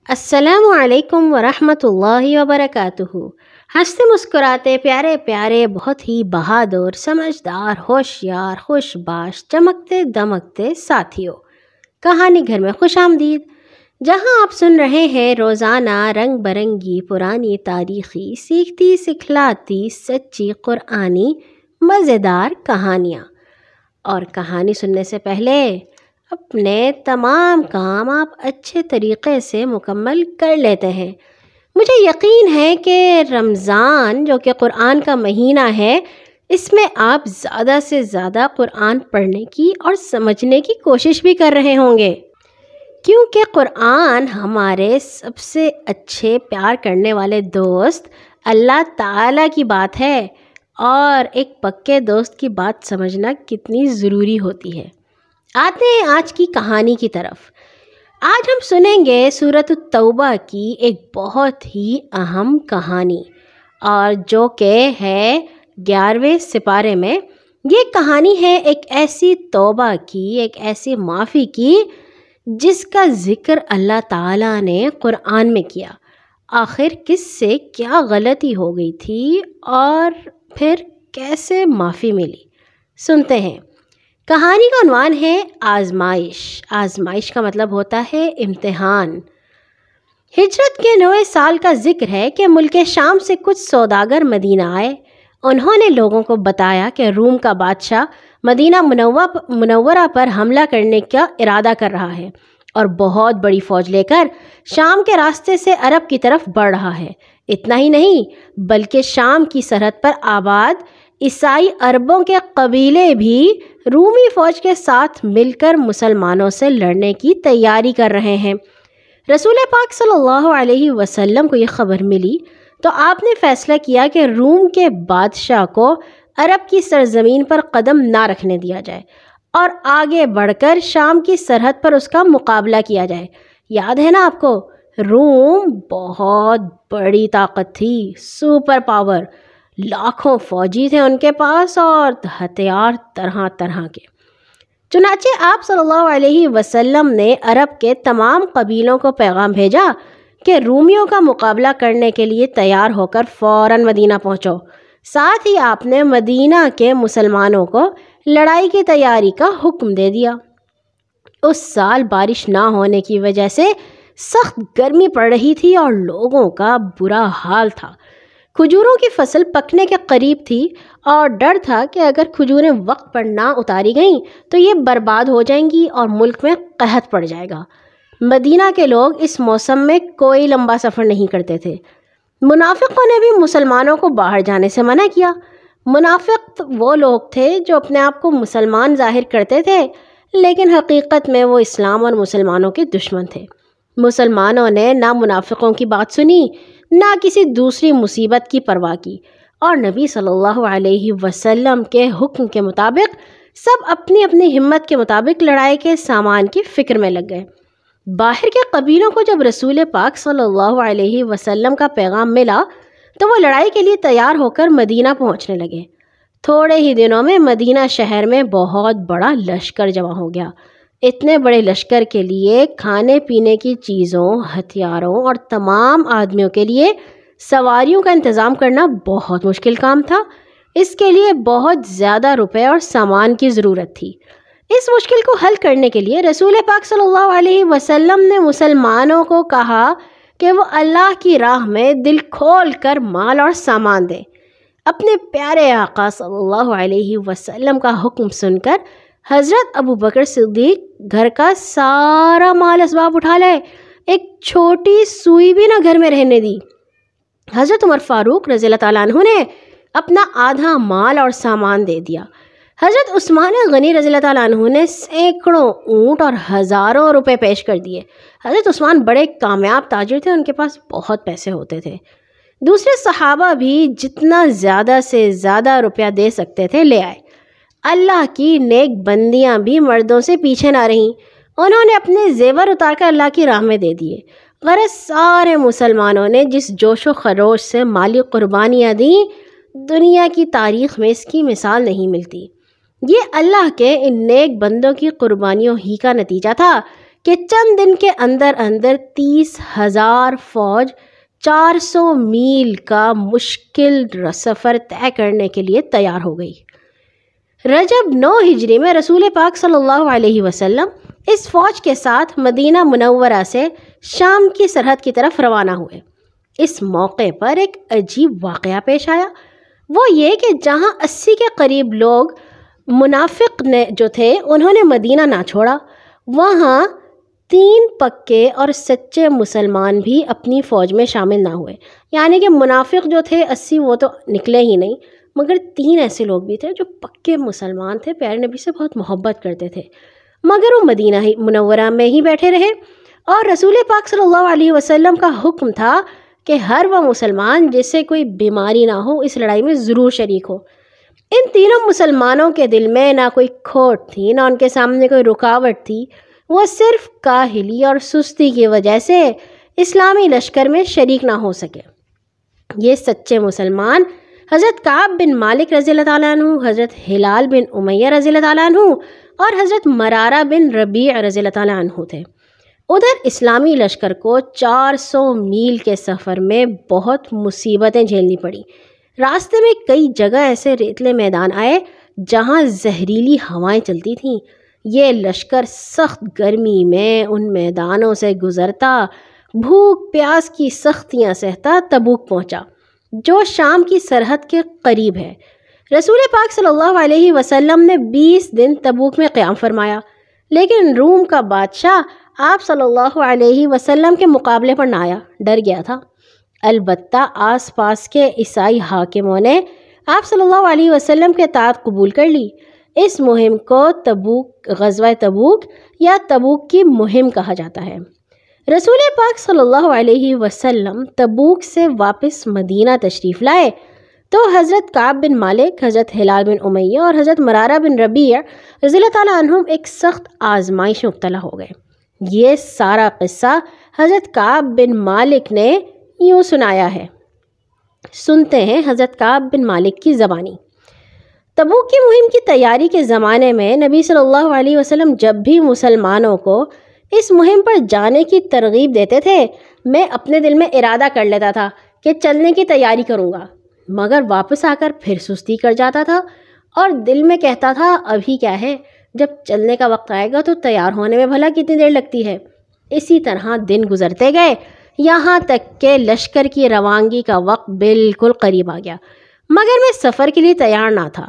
السلام علیکم ورحمۃ اللہ وبرکاتہ۔ ہنستے مسکراتے پیارے پیارے بہت ہی بہادر سمجھدار ہوشیار خوش باش چمکتے دمکتے ساتھیوں، کہانی گھر میں خوش آمدید، جہاں آپ سن رہے ہیں روزانہ رنگ برنگی پرانی تاریخی سیکھتی سکھلاتی سچی قرآنی مزیدار کہانیاں۔ اور کہانی سننے سے پہلے اپنے تمام کام آپ اچھے طریقے سے مکمل کر لیتے ہیں۔ مجھے یقین ہے کہ رمضان جو کہ قرآن کا مہینہ ہے، اس میں آپ زیادہ سے زیادہ قرآن پڑھنے کی اور سمجھنے کی کوشش بھی کر رہے ہوں گے، کیونکہ قرآن ہمارے سب سے اچھے پیار کرنے والے دوست اللہ تعالیٰ کی بات ہے، اور ایک پکے دوست کی بات سمجھنا کتنی ضروری ہوتی ہے۔ آتے ہیں آج کی کہانی کی طرف۔ آج ہم سنیں گے سورۃ التوبہ کی ایک بہت ہی اہم کہانی، اور جو کہ ہے 11ویں سپارے میں۔ یہ کہانی ہے ایک ایسی توبہ کی، ایک ایسی معافی کی جس کا ذکر اللہ تعالیٰ نے قرآن میں کیا۔ آخر کس سے کیا غلطی ہو گئی تھی اور پھر کیسے معافی ملی، سنتے ہیں۔ کہانی کا عنوان ہے آزمائش۔ آزمائش کا مطلب ہوتا ہے امتحان۔ ہجرت کے 9ویں سال کا ذکر ہے کہ ملک شام سے کچھ سوداگر مدینہ آئے۔ انہوں نے لوگوں کو بتایا کہ روم کا بادشاہ مدینہ منورہ پر حملہ کرنے کا ارادہ کر رہا ہے اور بہت بڑی فوج لے کر شام کے راستے سے عرب کی طرف بڑھ رہا ہے۔ اتنا ہی نہیں بلکہ شام کی سرحد پر آباد عیسائی عربوں کے قبیلے بھی رومی فوج کے ساتھ مل کر مسلمانوں سے لڑنے کی تیاری کر رہے ہیں۔ رسول پاک صلی اللہ علیہ وسلم کو یہ خبر ملی تو آپ نے فیصلہ کیا کہ روم کے بادشاہ کو عرب کی سرزمین پر قدم نہ رکھنے دیا جائے اور آگے بڑھ کر شام کی سرحد پر اس کا مقابلہ کیا جائے۔ یاد ہے نا آپ کو، روم بہت بڑی طاقت تھی، سپر پاور، لاکھوں فوجی تھے ان کے پاس اور ہتھیار طرح طرح کے۔ چنانچہ آپ صلی اللہ علیہ وسلم نے عرب کے تمام قبیلوں کو پیغام بھیجا کہ رومیوں کا مقابلہ کرنے کے لیے تیار ہو کر فوراً مدینہ پہنچو۔ ساتھ ہی آپ نے مدینہ کے مسلمانوں کو لڑائی کی تیاری کا حکم دے دیا۔ اس سال بارش نہ ہونے کی وجہ سے سخت گرمی پڑ رہی تھی اور لوگوں کا برا حال تھا۔ کھجوروں کی فصل پکنے کے قریب تھی اور ڈر تھا کہ اگر کھجوریں وقت پر نہ اتاری گئیں تو یہ برباد ہو جائیں گی اور ملک میں قحط پڑ جائے گا۔ مدینہ کے لوگ اس موسم میں کوئی لمبا سفر نہیں کرتے تھے۔ منافقوں نے بھی مسلمانوں کو باہر جانے سے منع کیا۔ منافق وہ لوگ تھے جو اپنے آپ کو مسلمان ظاہر کرتے تھے، لیکن حقیقت میں وہ اسلام اور مسلمانوں کے دشمن تھے۔ مسلمانوں نے نہ منافقوں کی بات سنی، نہ کسی دوسری مصیبت کی پرواہ کی، اور نبی صلی اللہ علیہ وسلم کے حکم کے مطابق سب اپنی اپنی ہمت کے مطابق لڑائی کے سامان کی فکر میں لگ گئے۔ باہر کے قبیلوں کو جب رسول پاک صلی اللہ علیہ وسلم کا پیغام ملا تو وہ لڑائی کے لیے تیار ہو کر مدینہ پہنچنے لگے۔ تھوڑے ہی دنوں میں مدینہ شہر میں بہت بڑا لشکر جمع ہو گیا۔ اتنے بڑے لشکر کے لیے کھانے پینے کی چیزوں، ہتھیاروں اور تمام آدمیوں کے لیے سواریوں کا انتظام کرنا بہت مشکل کام تھا۔ اس کے لیے بہت زیادہ روپے اور سامان کی ضرورت تھی۔ اس مشکل کو حل کرنے کے لیے رسول پاک صلی اللہ علیہ وسلم نے مسلمانوں کو کہا کہ وہ اللہ کی راہ میں دل کھول کر مال اور سامان دیں۔ اپنے پیارے آقا صلی اللہ علیہ وسلم کا حکم سن کر حضرت ابو بکر صدیق گھر کا سارا مال اسباب اٹھا لائے، ایک چھوٹی سوئی بھی نہ گھر میں رہنے دی۔ حضرت عمر فاروق رضی اللہ تعالیٰ عنہ نے اپنا آدھا مال اور سامان دے دیا۔ حضرت عثمان غنی رضی اللہ تعالیٰ عنہ نے سینکڑوں اونٹ اور ہزاروں روپے پیش کر دیے۔ حضرت عثمان بڑے کامیاب تاجر تھے، ان کے پاس بہت پیسے ہوتے تھے۔ دوسرے صحابہ بھی جتنا زیادہ سے زیادہ روپیہ دے سکتے تھے لے آئے۔ اللہ کی نیک بندیاں بھی مردوں سے پیچھے نہ رہیں، انہوں نے اپنے زیور اتار کر اللہ کی راہ میں دے دیے۔ غرض سارے مسلمانوں نے جس جوش و خروش سے مالی قربانیاں دیں، دنیا کی تاریخ میں اس کی مثال نہیں ملتی۔ یہ اللہ کے ان نیک بندوں کی قربانیوں ہی کا نتیجہ تھا کہ چند دن کے اندر اندر 30,000 فوج 400 میل کا مشکل سفر طے کرنے کے لیے تیار ہو گئی۔ رجب 9 ہجری میں رسول پاک صلی اللہ علیہ وسلم اس فوج کے ساتھ مدینہ منورہ سے شام کی سرحد کی طرف روانہ ہوئے۔ اس موقع پر ایک عجیب واقعہ پیش آیا، وہ یہ کہ جہاں 80 کے قریب لوگ منافق جو تھے انہوں نے مدینہ نہ چھوڑا، وہاں 3 پکے اور سچے مسلمان بھی اپنی فوج میں شامل نہ ہوئے۔ یعنی کہ منافق جو تھے 80 وہ تو نکلے ہی نہیں، مگر 3 ایسے لوگ بھی تھے جو پکے مسلمان تھے، پیارے نبی سے بہت محبت کرتے تھے، مگر وہ مدینہ ہی منورہ میں ہی بیٹھے رہے۔ اور رسول پاک صلی اللہ علیہ وسلم کا حکم تھا کہ ہر وہ مسلمان جس سے کوئی بیماری نہ ہو اس لڑائی میں ضرور شریک ہو۔ ان تینوں مسلمانوں کے دل میں نہ کوئی کھوٹ تھی، نہ ان کے سامنے کوئی رکاوٹ تھی، وہ صرف کاہلی اور سستی کی وجہ سے اسلامی لشکر میں شریک نہ ہو سکے۔ یہ سچے مسلمان حضرت کعب بن مالک رضی اللہ تعالیٰ عنہ، حضرت ہلال بن امیہ رضی اللہ تعالیٰ عنہ اور حضرت مرارہ بن ربیع رضی اللہ تعالیٰ عنہ تھے۔ ادھر اسلامی لشکر کو 400 میل کے سفر میں بہت مصیبتیں جھیلنی پڑی۔ راستے میں کئی جگہ ایسے ریتلے میدان آئے جہاں زہریلی ہوائیں چلتی تھیں۔ یہ لشکر سخت گرمی میں ان میدانوں سے گزرتا، بھوک پیاس کی سختیاں سہتا تبوک پہنچا، جو شام کی سرحد کے قریب ہے۔ رسول پاک صلی اللہ علیہ وسلم نے 20 دن تبوک میں قیام فرمایا، لیکن روم کا بادشاہ آپ صلی اللہ علیہ وسلم کے مقابلے پر نہ آیا، ڈر گیا تھا۔ البتہ آس پاس کے عیسائی حاکموں نے آپ صلی اللہ علیہ وسلم کے اطاعت قبول کر لی۔ اس مہم کو غزوہ تبوک یا تبوک کی مہم کہا جاتا ہے۔ رسول پاک صلی اللہ علیہ وسلم تبوک سے واپس مدینہ تشریف لائے تو حضرت کعب بن مالک، حضرت ہلال بن امیہ اور حضرت مرارہ بن ربیع رضی اللہ تعالیٰ عنہم ایک سخت آزمائش میں مبتلا ہو گئے۔ یہ سارا قصہ حضرت کعب بن مالک نے یوں سنایا ہے، سنتے ہیں حضرت کعب بن مالک کی زبانی۔ تبوک کی مہم کی تیاری کے زمانے میں نبی صلی اللہ علیہ وسلم جب بھی مسلمانوں کو اس مہم پر جانے کی ترغیب دیتے تھے، میں اپنے دل میں ارادہ کر لیتا تھا کہ چلنے کی تیاری کروں گا، مگر واپس آ کر پھر سستی کر جاتا تھا اور دل میں کہتا تھا ابھی کیا ہے، جب چلنے کا وقت آئے گا تو تیار ہونے میں بھلا کتنی دیر لگتی ہے۔ اسی طرح دن گزرتے گئے، یہاں تک کہ لشکر کی روانگی کا وقت بالکل قریب آ گیا، مگر میں سفر کے لیے تیار نہ تھا۔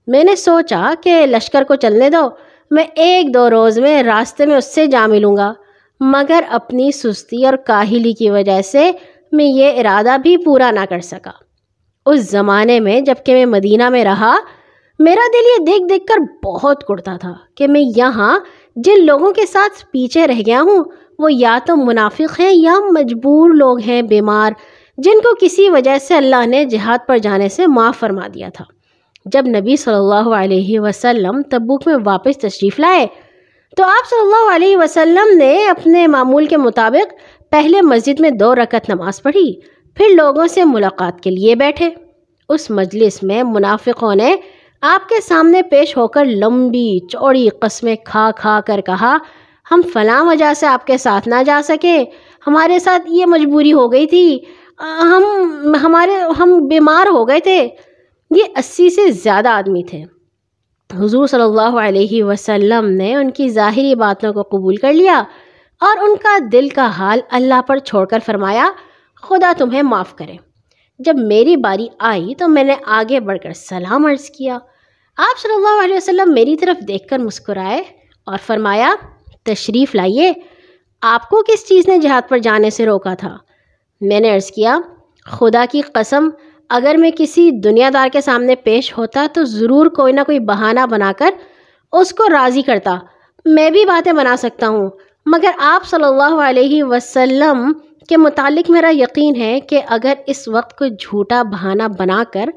میں نے سوچا کہ لشکر کو چلنے دو، میں 1-2 روز میں راستے میں اس سے جا ملوں گا، مگر اپنی سستی اور کاہلی کی وجہ سے میں یہ ارادہ بھی پورا نہ کر سکا۔ اس زمانے میں جب کہ میں مدینہ میں رہا، میرا دل یہ دیکھ دیکھ کر بہت کڑتا تھا کہ میں یہاں جن لوگوں کے ساتھ پیچھے رہ گیا ہوں وہ یا تو منافق ہیں یا مجبور لوگ ہیں، بیمار، جن کو کسی وجہ سے اللہ نے جہاد پر جانے سے معاف فرما دیا تھا۔ جب نبی صلی اللہ علیہ وسلم تبوک میں واپس تشریف لائے تو آپ صلی اللہ علیہ وسلم نے اپنے معمول کے مطابق پہلے مسجد میں 2 رکعت نماز پڑھی، پھر لوگوں سے ملاقات کے لیے بیٹھے۔ اس مجلس میں منافقوں نے آپ کے سامنے پیش ہو کر لمبی چوڑی قسمیں کھا کھا کر کہا، ہم فلاں وجہ سے آپ کے ساتھ نہ جا سکے، ہمارے ساتھ یہ مجبوری ہو گئی تھی، ہم بیمار ہو گئے تھے۔ یہ 80 سے زیادہ آدمی تھے۔ حضور صلی اللہ علیہ وسلم نے ان کی ظاہری باتوں کو قبول کر لیا اور ان کا دل کا حال اللہ پر چھوڑ کر فرمایا، خدا تمہیں معاف کرے۔ جب میری باری آئی تو میں نے آگے بڑھ کر سلام عرض کیا۔ آپ صلی اللہ علیہ وسلم میری طرف دیکھ کر مسکرائے اور فرمایا، تشریف لائیے، آپ کو کس چیز نے جہاد پر جانے سے روکا تھا؟ میں نے عرض کیا، خدا کی قسم، اگر میں کسی دنیا دار کے سامنے پیش ہوتا تو ضرور کوئی نہ کوئی بہانہ بنا کر اس کو راضی کرتا۔ میں بھی باتیں بنا سکتا ہوں، مگر آپ صلی اللہ علیہ وسلم کے متعلق میرا یقین ہے کہ اگر اس وقت کوئی جھوٹا بہانہ بنا کر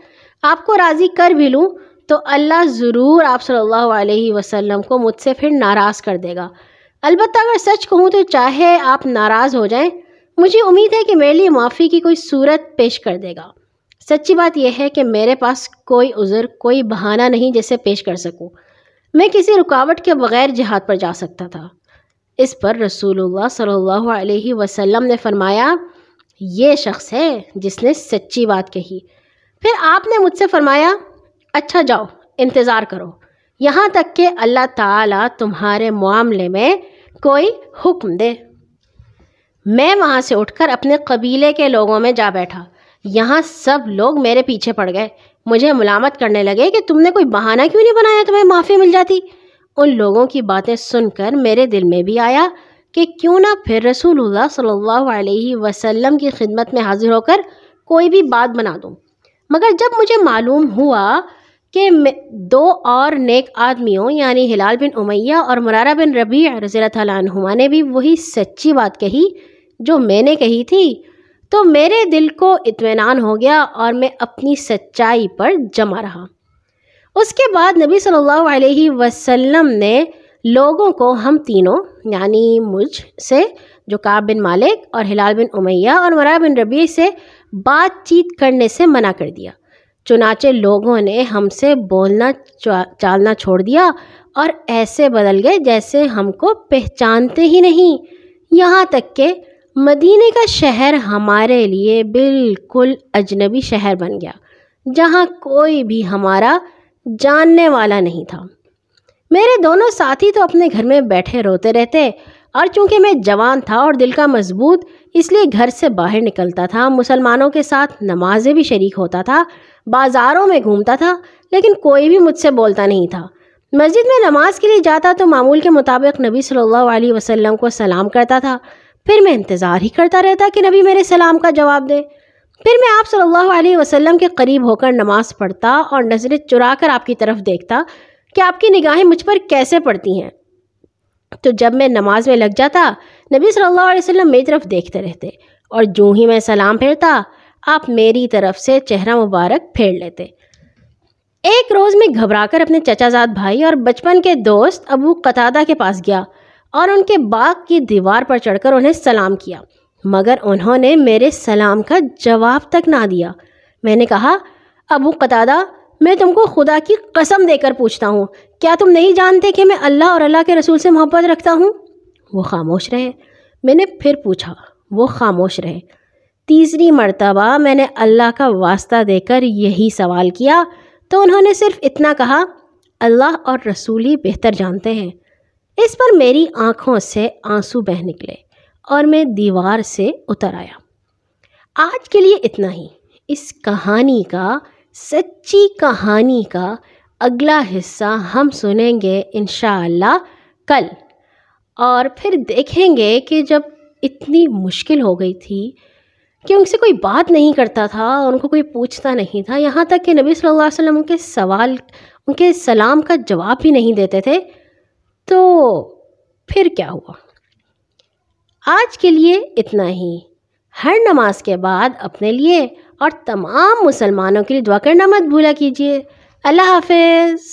آپ کو راضی کر بھی لوں تو اللہ ضرور آپ صلی اللہ علیہ وسلم کو مجھ سے پھر ناراض کر دے گا۔ البتہ اگر سچ کہوں تو چاہے آپ ناراض ہو جائیں، مجھے امید ہے کہ میرے لیے معافی کی کوئی صورت پیش کر دے گا۔ سچی بات یہ ہے کہ میرے پاس کوئی عذر، کوئی بہانہ نہیں جسے پیش کر سکوں۔ میں کسی رکاوٹ کے بغیر جہاد پر جا سکتا تھا۔ اس پر رسول اللہ صلی اللہ علیہ وسلم نے فرمایا یہ شخص ہے جس نے سچی بات کہی۔ پھر آپ نے مجھ سے فرمایا اچھا جاؤ انتظار کرو یہاں تک کہ اللہ تعالیٰ تمہارے معاملے میں کوئی حکم دے۔ میں وہاں سے اٹھ کر اپنے قبیلے کے لوگوں میں جا بیٹھا۔ یہاں سب لوگ میرے پیچھے پڑ گئے، مجھے ملامت کرنے لگے کہ تم نے کوئی بہانہ کیوں نہیں بنایا، تمہیں معافی مل جاتی۔ ان لوگوں کی باتیں سن کر میرے دل میں بھی آیا کہ کیوں نہ پھر رسول اللہ صلی اللہ علیہ وسلم کی خدمت میں حاضر ہو کر کوئی بھی بات بنا دوں۔ مگر جب مجھے معلوم ہوا کہ دو اور نیک آدمیوں یعنی ہلال بن امیہ اور مرارہ بن ربیع رضی اللہ تعالیٰ عنہما نے بھی وہی سچی بات کہی جو میں نے کہی تھی، تو میرے دل کو اطمینان ہو گیا اور میں اپنی سچائی پر جمع رہا۔ اس کے بعد نبی صلی اللہ علیہ وسلم نے لوگوں کو ہم تینوں یعنی مجھ سے جو کعب بن مالک اور ہلال بن امیہ اور مرارہ بن ربیع سے بات چیت کرنے سے منع کر دیا۔ چنانچہ لوگوں نے ہم سے بولنا چالنا چھوڑ دیا اور ایسے بدل گئے جیسے ہم کو پہچانتے ہی نہیں، یہاں تک کہ مدینے کا شہر ہمارے لیے بالکل اجنبی شہر بن گیا، جہاں کوئی بھی ہمارا جاننے والا نہیں تھا۔ میرے دونوں ساتھی تو اپنے گھر میں بیٹھے روتے رہتے، اور چونکہ میں جوان تھا اور دل کا مضبوط، اس لیے گھر سے باہر نکلتا تھا، مسلمانوں کے ساتھ نمازیں بھی شریک ہوتا تھا، بازاروں میں گھومتا تھا، لیکن کوئی بھی مجھ سے بولتا نہیں تھا۔ مسجد میں نماز کے لیے جاتا تو معمول کے مطابق نبی صلی اللہ علیہ وسلم کو سلام کرتا تھا، پھر میں انتظار ہی کرتا رہتا کہ نبی میرے سلام کا جواب دے۔ پھر میں آپ صلی اللہ علیہ وسلم کے قریب ہو کر نماز پڑھتا اور نظریں چرا کر آپ کی طرف دیکھتا کہ آپ کی نگاہیں مجھ پر کیسے پڑتی ہیں۔ تو جب میں نماز میں لگ جاتا، نبی صلی اللہ علیہ وسلم میری طرف دیکھتے رہتے، اور جو ہی میں سلام پھیرتا آپ میری طرف سے چہرہ مبارک پھیر لیتے۔ ایک روز میں گھبرا کر اپنے چچا زاد بھائی اور بچپن کے دوست ابو قتادہ کے پاس گیا اور ان کے باغ کی دیوار پر چڑھ کر انہیں سلام کیا، مگر انہوں نے میرے سلام کا جواب تک نہ دیا۔ میں نے کہا ابو قتادہ، میں تم کو خدا کی قسم دے کر پوچھتا ہوں، کیا تم نہیں جانتے کہ میں اللہ اور اللہ کے رسول سے محبت رکھتا ہوں؟ وہ خاموش رہے۔ میں نے پھر پوچھا، وہ خاموش رہے۔ تیسری مرتبہ میں نے اللہ کا واسطہ دے کر یہی سوال کیا تو انہوں نے صرف اتنا کہا، اللہ اور رسول ہی بہتر جانتے ہیں۔ اس پر میری آنکھوں سے آنسو بہہ نکلے اور میں دیوار سے اتر آیا۔ آج کے لیے اتنا ہی۔ اس کہانی کا، سچی کہانی کا اگلا حصہ ہم سنیں گے انشاءاللہ کل، اور پھر دیکھیں گے کہ جب اتنی مشکل ہو گئی تھی کہ ان سے کوئی بات نہیں کرتا تھا، ان کو کوئی پوچھتا نہیں تھا، یہاں تک کہ نبی صلی اللہ علیہ وسلم ان کے سلام کا جواب بھی نہیں دیتے تھے، تو پھر کیا ہوا۔ آج کے لیے اتنا ہی۔ ہر نماز کے بعد اپنے لیے اور تمام مسلمانوں کے لیے دعا کرنا مت بھولا کیجیے۔ اللہ حافظ۔